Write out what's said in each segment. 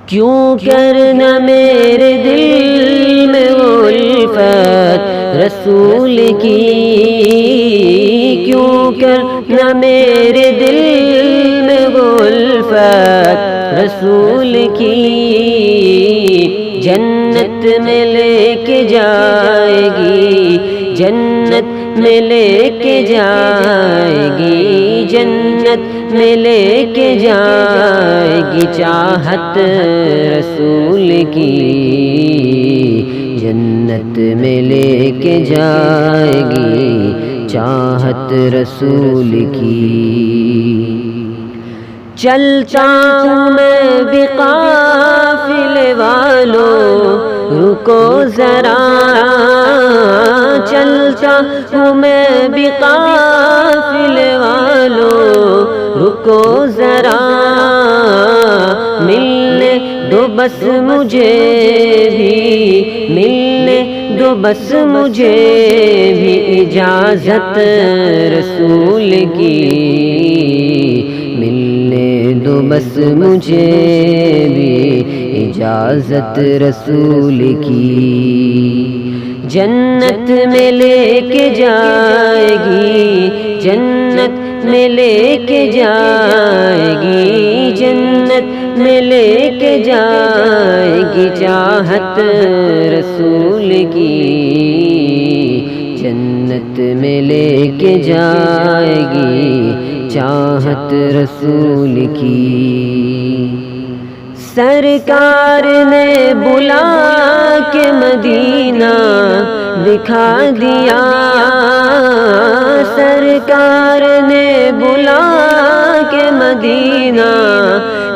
کیوں کرنا میرے دل میں وہ الفت رسول کی، کیوں کرنا میرے دل میں وہ الفت رسول کی، جنت میں لے کے جائے گی، جنت میں لے کے جائے گی، جنت میں لے کے جائے گی چاہت رسول کی، جنت میں لے کے جائے گی چاہت رسول کی۔ چلتا ہوں میں بھی قافلے والوں رکو ذرا، چلتا ہوں میں بھی قافلے والوں رکو ذرا، ملنے دو بس مجھے بھی، ملنے دو بس مجھے بھی اجازت رسول کی، ملنے دو بس مجھے بھی اجازت رسول کی، جنت میں لے کے جائے گی، جنت میں لے کے جائے گی، جنت میں لے کے جائے گی چاہت رسول کی، جنت میں لے کے جائے گی چاہت رسول کی۔ سرکار نے بلا کے مدینہ دکھا دیا، سرکار نے بلا کے مدینہ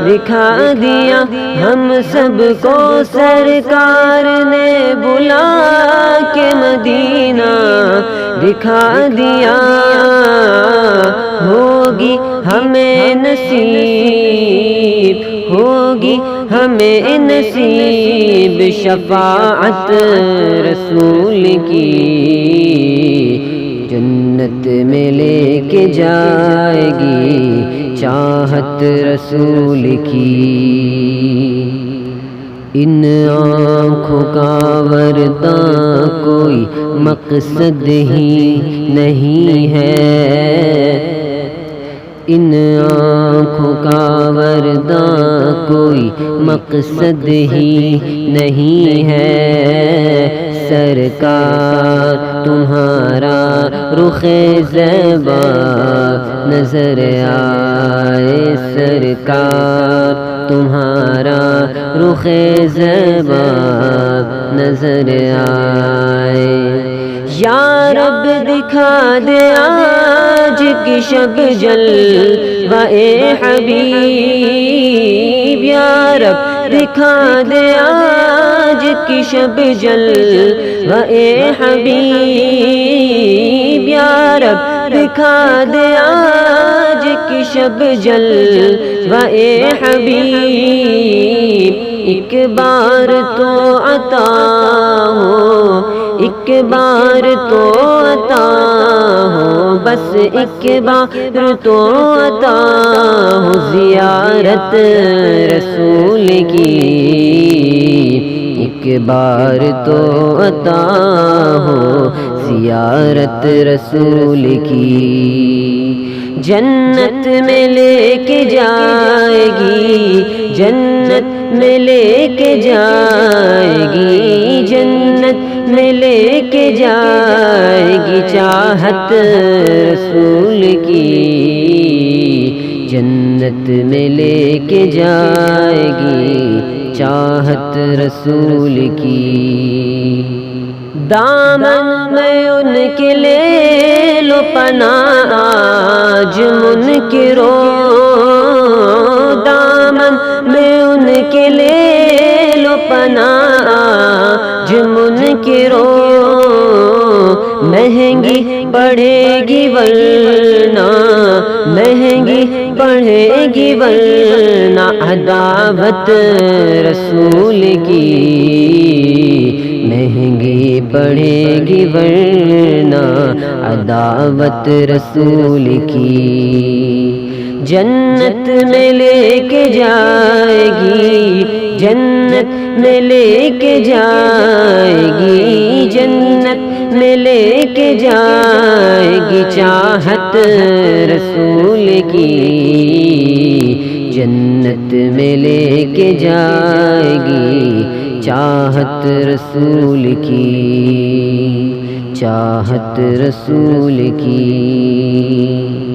دکھا دیا، ہم سب کو سرکار نے بلا کے مدینہ دکھا دیا، ہوگی ہمیں نصیب، ہوگی ہمیں نصیب شفاعت رسول کی، جنت میں لے کے جائے گی چاہت رسول کی۔ ان آنکھوں کا وردا کوئی مقصد ہی نہیں ہے، ان آنکھوں کا وردا کوئی مقصد ہی نہیں ہے، سرکار تمہارا رخ زیبا نظر آئے، سرکار تمہارا رخ زیبا نظر آئے، یا رب دکھا دے آج کی شب جلوہ حبیب، یا رب دکھا دے آج کی شب جلوہ حبیب، یا رب دکھا دے آج کی شب جلوہ حبیب، ایک بار تو عطا ہو، ایک بار تو عطا ہو، بس ایک بار تو عطا ہو زیارت رسول کی، ایک بار تو عطا ہو زیارت رسول کی، جنت میں لے کے جائے گی، جنت میں لے کے جائے گی، جنت میں لے کے جائے گی چاہت رسول کی، جنت میں لے کے جائے گی چاہت رسول کی، دامن میں ان کے لے لو پناہ آج منکروں، دامن میں ان کے لے لو پناہ آج منکروں، مہنگی پڑے گی ورنہ، مہنگی پڑے گی ورنہ عداوت رسول کی، مہنگی پڑے گی ورنہ عداوت رسول کی، جنت میں لے کے جائے گی، جنت میں لے کے جائے گی، جنت میں لے کے جائے گی چاہت رسول کی، جنت میں لے کے جائے گی چاہت رسول کی، چاہت رسول کی۔